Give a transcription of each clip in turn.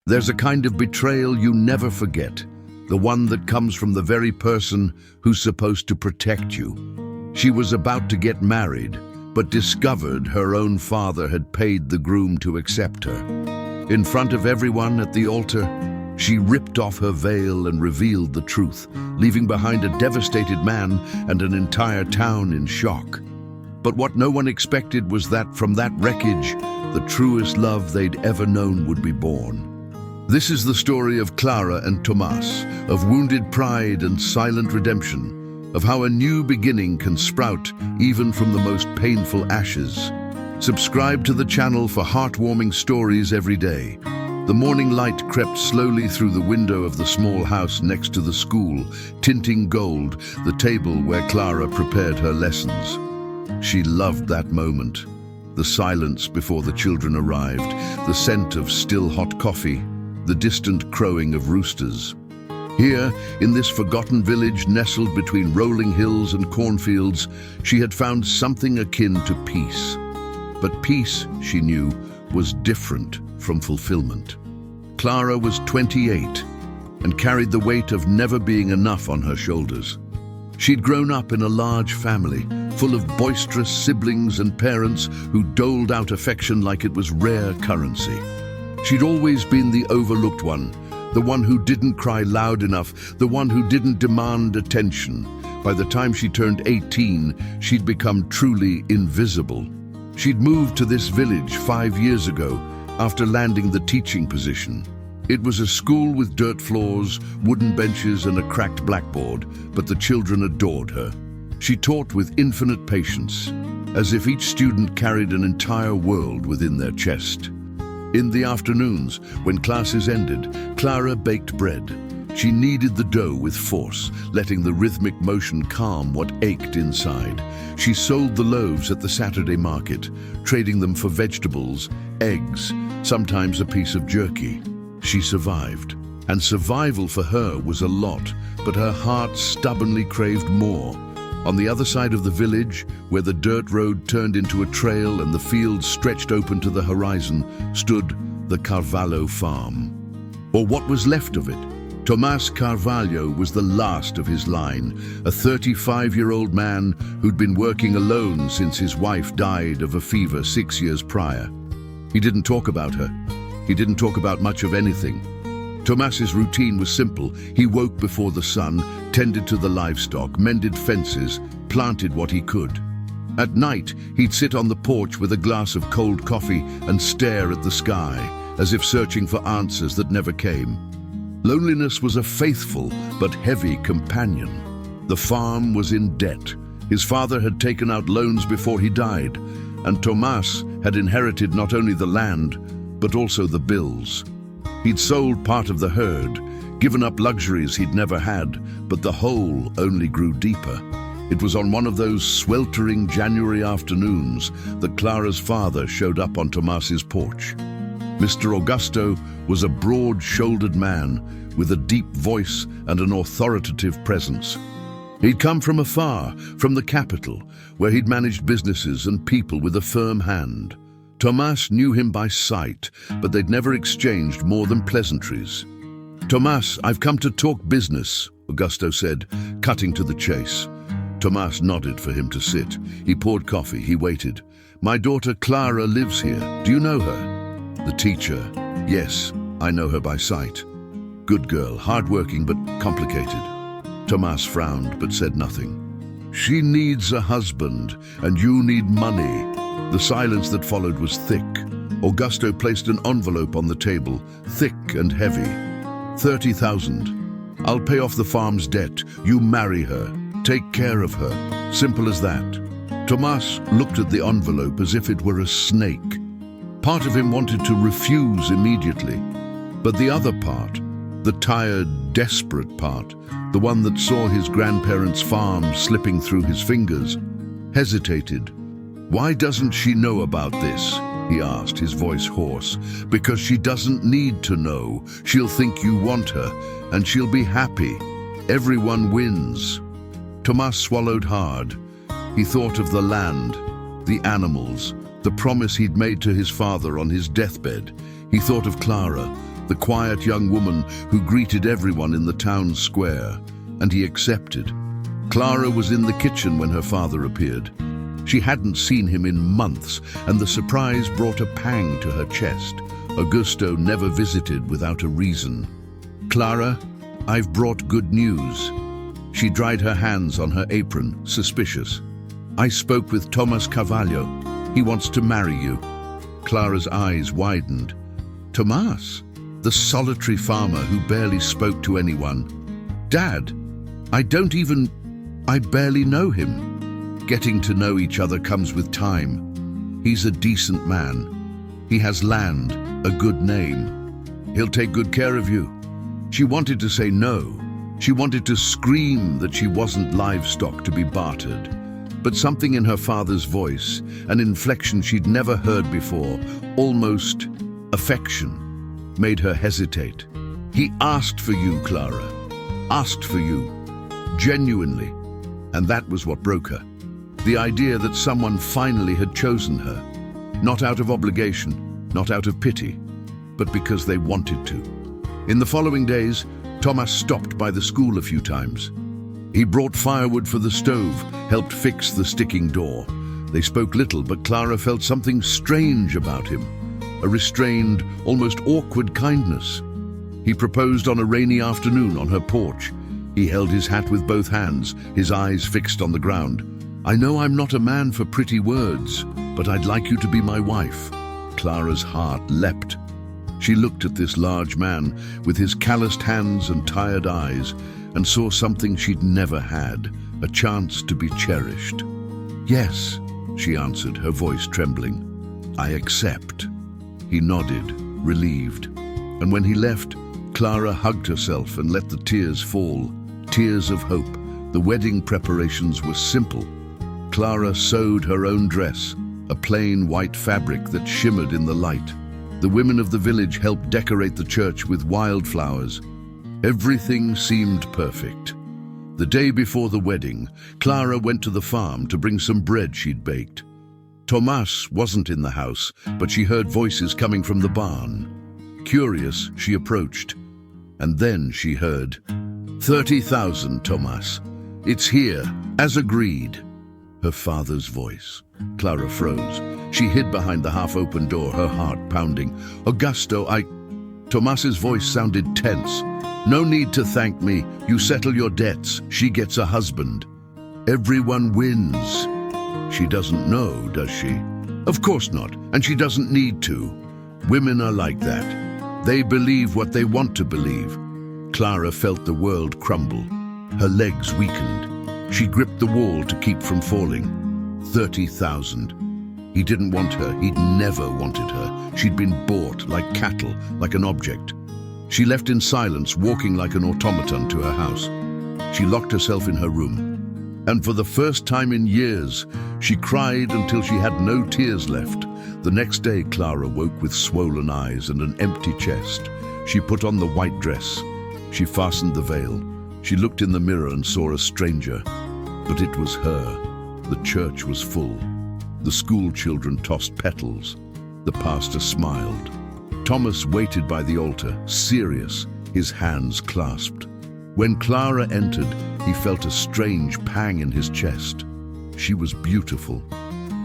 There's a kind of betrayal you never forget, the one that comes from the very person who's supposed to protect you. She was about to get married, but discovered her own father had paid the groom to accept her. In front of everyone at the altar, she ripped off her veil and revealed the truth, leaving behind a devastated man and an entire town in shock. But what no one expected was that from that wreckage, the truest love they'd ever known would be born. This is the story of Clara and Tomas, of wounded pride and silent redemption, of how a new beginning can sprout even from the most painful ashes. Subscribe to the channel for heartwarming stories every day. The morning light crept slowly through the window of the small house next to the school, tinting gold the table where Clara prepared her lessons. She loved that moment. The silence before the children arrived, the scent of still hot coffee, the distant crowing of roosters. Here, in this forgotten village nestled between rolling hills and cornfields, she had found something akin to peace. But peace, she knew, was different from fulfillment. Clara was 28 and carried the weight of never being enough on her shoulders. She'd grown up in a large family, full of boisterous siblings and parents who doled out affection like it was rare currency. She'd always been the overlooked one, the one who didn't cry loud enough, the one who didn't demand attention. By the time she turned 18, she'd become truly invisible. She'd moved to this village 5 years ago after landing the teaching position. It was a school with dirt floors, wooden benches and a cracked blackboard, but the children adored her. She taught with infinite patience, as if each student carried an entire world within their chest. In the afternoons, when classes ended, Clara baked bread. She kneaded the dough with force, letting the rhythmic motion calm what ached inside. She sold the loaves at the Saturday market, trading them for vegetables, eggs, sometimes a piece of jerky. She survived, and survival for her was a lot, but her heart stubbornly craved more. On the other side of the village, where the dirt road turned into a trail and the fields stretched open to the horizon, stood the Carvalho farm. Or what was left of it. Tomas Carvalho was the last of his line, a 35-year-old man who'd been working alone since his wife died of a fever 6 years prior. He didn't talk about her. He didn't talk about much of anything. Tomas's routine was simple. He woke before the sun, tended to the livestock, mended fences, planted what he could. At night, he'd sit on the porch with a glass of cold coffee and stare at the sky, as if searching for answers that never came. Loneliness was a faithful but heavy companion. The farm was in debt. His father had taken out loans before he died, and Tomas had inherited not only the land, but also the bills. He'd sold part of the herd, given up luxuries he'd never had, but the hole only grew deeper. It was on one of those sweltering January afternoons that Clara's father showed up on Tomas's porch. Mr. Augusto was a broad-shouldered man with a deep voice and an authoritative presence. He'd come from afar, from the capital, where he'd managed businesses and people with a firm hand. Tomas knew him by sight, but they'd never exchanged more than pleasantries. "Tomas, I've come to talk business," Augusto said, cutting to the chase. Tomas nodded for him to sit. He poured coffee, he waited. "My daughter Clara lives here. Do you know her?" The teacher: "Yes, I know her by sight. Good girl, hardworking but complicated." Tomas frowned but said nothing. "She needs a husband, and you need money." The silence that followed was thick. Augusto placed an envelope on the table, thick and heavy. 30,000. "I'll pay off the farm's debt. You marry her. Take care of her. Simple as that." Tomas looked at the envelope as if it were a snake. Part of him wanted to refuse immediately, but the other part, the tired, desperate part, the one that saw his grandparents' farm slipping through his fingers, hesitated. "Why doesn't she know about this?" he asked, his voice hoarse. "Because she doesn't need to know. She'll think you want her, and she'll be happy. Everyone wins." Tomas swallowed hard. He thought of the land, the animals, the promise he'd made to his father on his deathbed. He thought of Clara, the quiet young woman who greeted everyone in the town square, and he accepted. Clara was in the kitchen when her father appeared. She hadn't seen him in months, and the surprise brought a pang to her chest. Augusto never visited without a reason. "Clara, I've brought good news." She dried her hands on her apron, suspicious. "I spoke with Tomas Carvalho. He wants to marry you." Clara's eyes widened. "Tomas? The solitary farmer who barely spoke to anyone. Dad, I barely know him." Getting to know each other comes with time. He's a decent man. He has land, a good name. He'll take good care of you. She wanted to say no. She wanted to scream that she wasn't livestock to be bartered. But something in her father's voice, an inflection she'd never heard before, almost affection, made her hesitate. "He asked for you, Clara. Asked for you. Genuinely." And that was what broke her. The idea that someone finally had chosen her. Not out of obligation, not out of pity, but because they wanted to. In the following days, Tomas stopped by the school a few times. He brought firewood for the stove, helped fix the sticking door. They spoke little, but Clara felt something strange about him. A restrained, almost awkward kindness. He proposed on a rainy afternoon on her porch. He held his hat with both hands, his eyes fixed on the ground. "I know I'm not a man for pretty words, but I'd like you to be my wife." Clara's heart leapt. She looked at this large man with his calloused hands and tired eyes and saw something she'd never had, a chance to be cherished. "Yes," she answered, her voice trembling. "I accept." He nodded, relieved. And when he left, Clara hugged herself and let the tears fall. Tears of hope. The wedding preparations were simple. Clara sewed her own dress, a plain white fabric that shimmered in the light. The women of the village helped decorate the church with wildflowers. Everything seemed perfect. The day before the wedding, Clara went to the farm to bring some bread she'd baked. Tomas wasn't in the house, but she heard voices coming from the barn. Curious, she approached. And then she heard, "30,000, Tomas. It's here, as agreed." Her father's voice. Clara froze. She hid behind the half-open door, her heart pounding. "Augusto, Tomas's voice sounded tense. "No need to thank me. You settle your debts. She gets a husband. Everyone wins." She doesn't know, does she? Of course not, and she doesn't need to. Women are like that. They believe what they want to believe. Clara felt the world crumble. Her legs weakened. She gripped the wall to keep from falling. 30,000. He didn't want her. He'd never wanted her. She'd been bought like cattle, like an object. She left in silence, walking like an automaton to her house. She locked herself in her room. And for the first time in years, she cried until she had no tears left. The next day, Clara woke with swollen eyes and an empty chest. She put on the white dress. She fastened the veil. She looked in the mirror and saw a stranger. But it was her. The church was full. The school children tossed petals. The pastor smiled. Tomas waited by the altar, serious, his hands clasped. When Clara entered, he felt a strange pang in his chest. She was beautiful,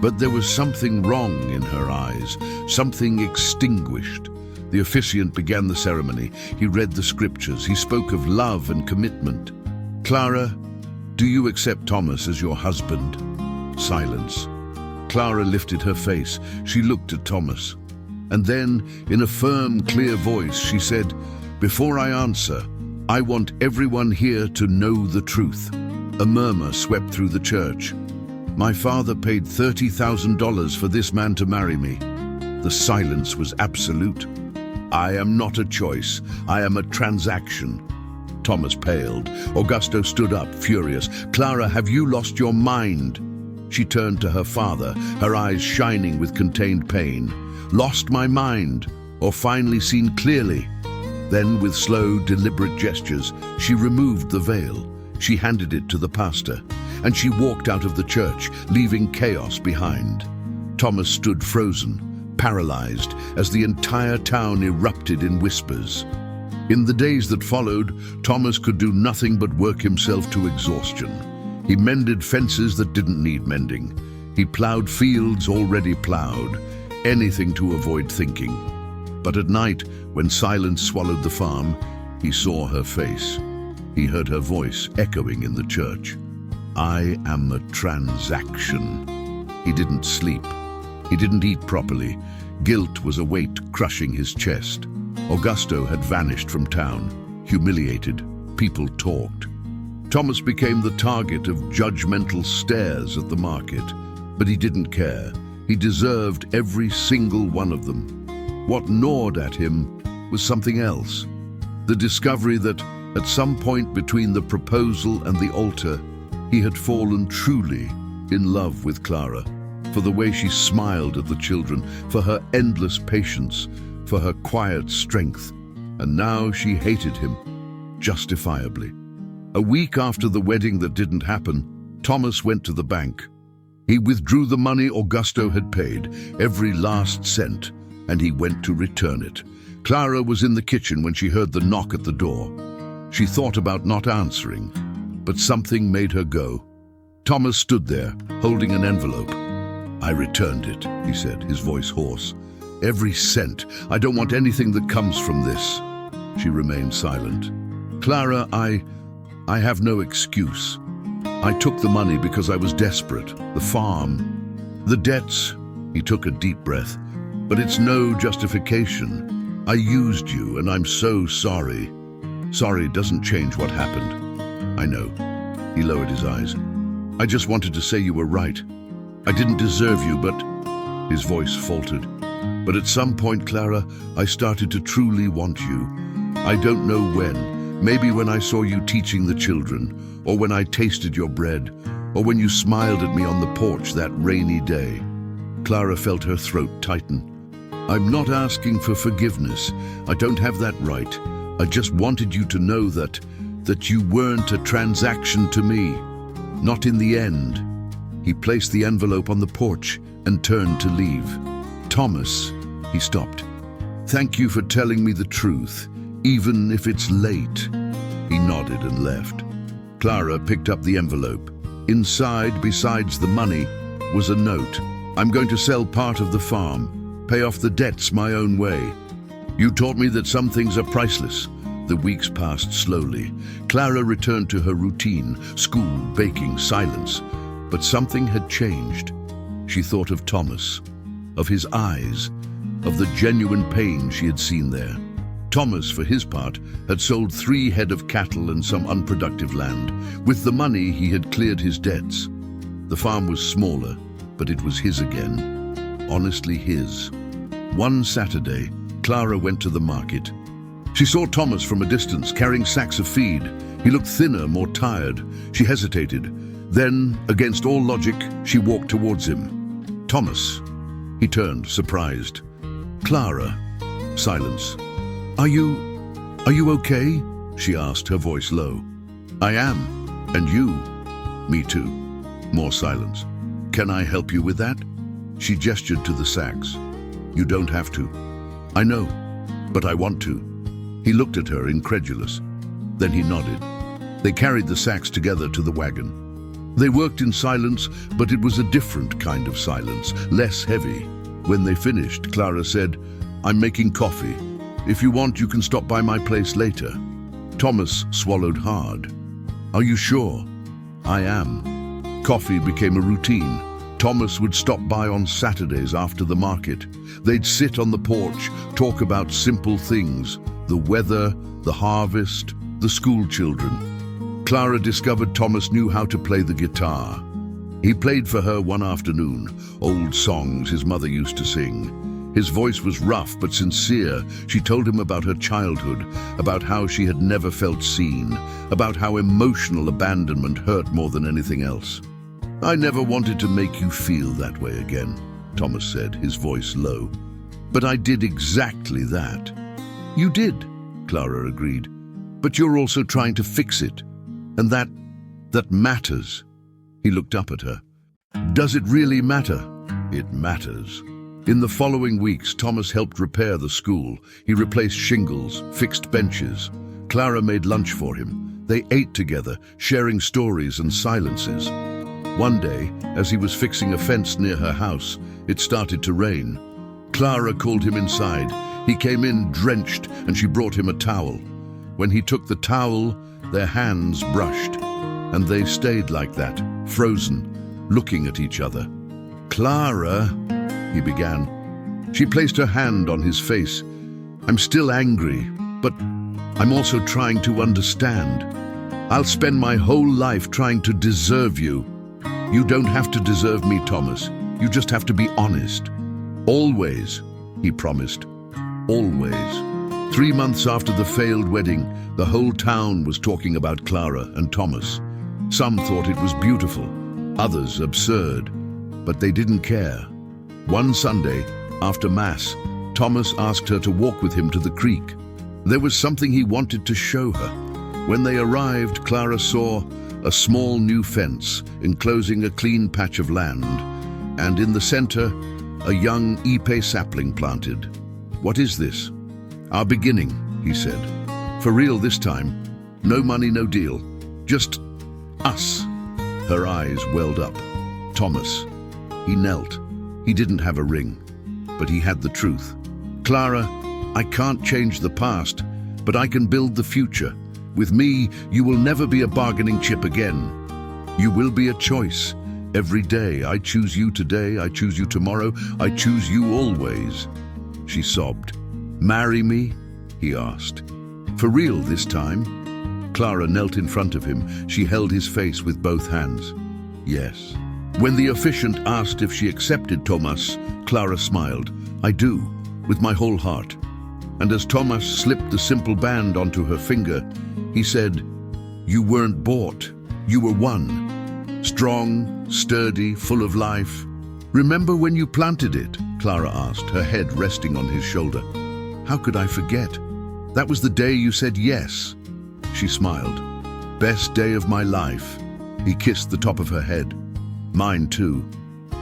but there was something wrong in her eyes, something extinguished. The officiant began the ceremony. He read the scriptures. He spoke of love and commitment. "Clara, do you accept Tomas as your husband?" Silence. Clara lifted her face. She looked at Tomas. And then, in a firm, clear voice, she said, "Before I answer, I want everyone here to know the truth." A murmur swept through the church. "My father paid $30,000 for this man to marry me." The silence was absolute. "I am not a choice. I am a transaction." Tomas paled. Augusto stood up, furious. "Clara, have you lost your mind?" She turned to her father, her eyes shining with contained pain. "Lost my mind, or finally seen clearly?" Then, with slow, deliberate gestures, she removed the veil. She handed it to the pastor, and she walked out of the church, leaving chaos behind. Tomas stood frozen, paralyzed as the entire town erupted in whispers. In the days that followed, Thomas could do nothing but work himself to exhaustion. He mended fences that didn't need mending. He plowed fields already plowed, anything to avoid thinking. But at night, when silence swallowed the farm, he saw her face. He heard her voice echoing in the church. "I am a transaction." He didn't sleep. He didn't eat properly. Guilt was a weight crushing his chest. Augusto had vanished from town, humiliated. People talked. Thomas became the target of judgmental stares at the market, but he didn't care. He deserved every single one of them. What gnawed at him was something else. The discovery that at some point between the proposal and the altar, he had fallen truly in love with Clara, for the way she smiled at the children, for her endless patience, for her quiet strength. And now she hated him, justifiably. A week after the wedding that didn't happen, Thomas went to the bank. He withdrew the money Augusto had paid, every last cent, and he went to return it. Clara was in the kitchen when she heard the knock at the door. She thought about not answering, but something made her go. Thomas stood there, holding an envelope. "I returned it," he said, his voice hoarse. "Every cent. I don't want anything that comes from this." She remained silent. "Clara, I have no excuse. I took the money because I was desperate. The farm, the debts." He took a deep breath. "But it's no justification. I used you, and I'm so sorry." "Sorry doesn't change what happened." "I know." He lowered his eyes. "I just wanted to say you were right. I didn't deserve you, but..." His voice faltered. "But at some point, Clara, I started to truly want you. I don't know when. Maybe when I saw you teaching the children, or when I tasted your bread, or when you smiled at me on the porch that rainy day." Clara felt her throat tighten. "I'm not asking for forgiveness. I don't have that right. I just wanted you to know that you weren't a transaction to me. Not in the end." He placed the envelope on the porch and turned to leave. "Thomas," he stopped. "Thank you for telling me the truth, even if it's late." He nodded and left. Clara picked up the envelope. Inside, besides the money, was a note. "I'm going to sell part of the farm, pay off the debts my own way. You taught me that some things are priceless." The weeks passed slowly. Clara returned to her routine, school, baking, silence. But something had changed. She thought of Thomas, of his eyes, of the genuine pain she had seen there. Thomas, for his part, had sold 3 head of cattle and some unproductive land. With the money, he had cleared his debts. The farm was smaller, but it was his again. Honestly his. One Saturday, Clara went to the market. She saw Thomas from a distance, carrying sacks of feed. He looked thinner, more tired. She hesitated. Then, against all logic, she walked towards him. "Thomas." He turned, surprised. "Clara." Silence. Are you okay?" she asked, her voice low. "I am. And you?" "Me too." More silence. "Can I help you with that?" She gestured to the sacks. "You don't have to." "I know, but I want to." He looked at her, incredulous. Then he nodded. They carried the sacks together to the wagon. They worked in silence, but it was a different kind of silence, less heavy. When they finished, Clara said, "I'm making coffee. If you want, you can stop by my place later." Thomas swallowed hard. "Are you sure?" "I am." Coffee became a routine. Thomas would stop by on Saturdays after the market. They'd sit on the porch, talk about simple things, the weather, the harvest, the school children. Clara discovered Thomas knew how to play the guitar. He played for her one afternoon, old songs his mother used to sing. His voice was rough but sincere. She told him about her childhood, about how she had never felt seen, about how emotional abandonment hurt more than anything else. "I never wanted to make you feel that way again," Thomas said, his voice low. "But I did exactly that." "You did," Clara agreed. "But you're also trying to fix it. And that matters." He looked up at her. "Does it really matter?" "It matters." In the following weeks, Thomas helped repair the school. He replaced shingles, fixed benches. Clara made lunch for him. They ate together, sharing stories and silences. One day, as he was fixing a fence near her house, it started to rain. Clara called him inside. He came in drenched, and she brought him a towel. When he took the towel, their hands brushed, and they stayed like that, frozen, looking at each other. "Clara," he began. She placed her hand on his face. "I'm still angry, but I'm also trying to understand. I'll spend my whole life trying to deserve you." "You don't have to deserve me, Thomas. You just have to be honest." "Always," he promised. "Always." 3 months after the failed wedding, the whole town was talking about Clara and Thomas. Some thought it was beautiful, others absurd, but they didn't care. One Sunday, after Mass, Thomas asked her to walk with him to the creek. There was something he wanted to show her. When they arrived, Clara saw a small new fence enclosing a clean patch of land, and in the center, a young ipe sapling planted. "What is this?" "Our beginning," he said. "For real this time. No money, no deal. Just us." Her eyes welled up. Thomas. He knelt. He didn't have a ring, but he had the truth. "Clara, I can't change the past, but I can build the future. With me, you will never be a bargaining chip again. You will be a choice. Every day, I choose you today, I choose you tomorrow, I choose you always." She sobbed. "Marry me?" he asked. "For real this time?" Clara knelt in front of him. She held his face with both hands. "Yes." When the officiant asked if she accepted Thomas, Clara smiled. "I do, with my whole heart." And as Thomas slipped the simple band onto her finger, he said, "You weren't bought, you were won. Strong, sturdy, full of life." "Remember when you planted it?" Clara asked, her head resting on his shoulder. "How could I forget? That was the day you said yes." She smiled. "Best day of my life." He kissed the top of her head. "Mine too."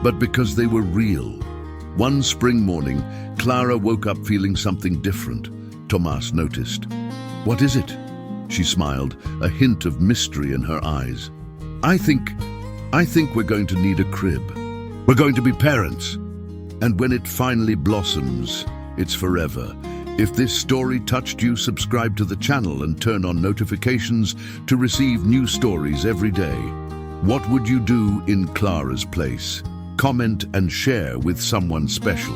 But because they were real. One spring morning, Clara woke up feeling something different. Thomas noticed. "What is it?" She smiled, a hint of mystery in her eyes. I think we're going to need a crib. We're going to be parents. And when it finally blossoms, it's forever. If this story touched you, subscribe to the channel and turn on notifications to receive new stories every day. What would you do in Clara's place? Comment and share with someone special.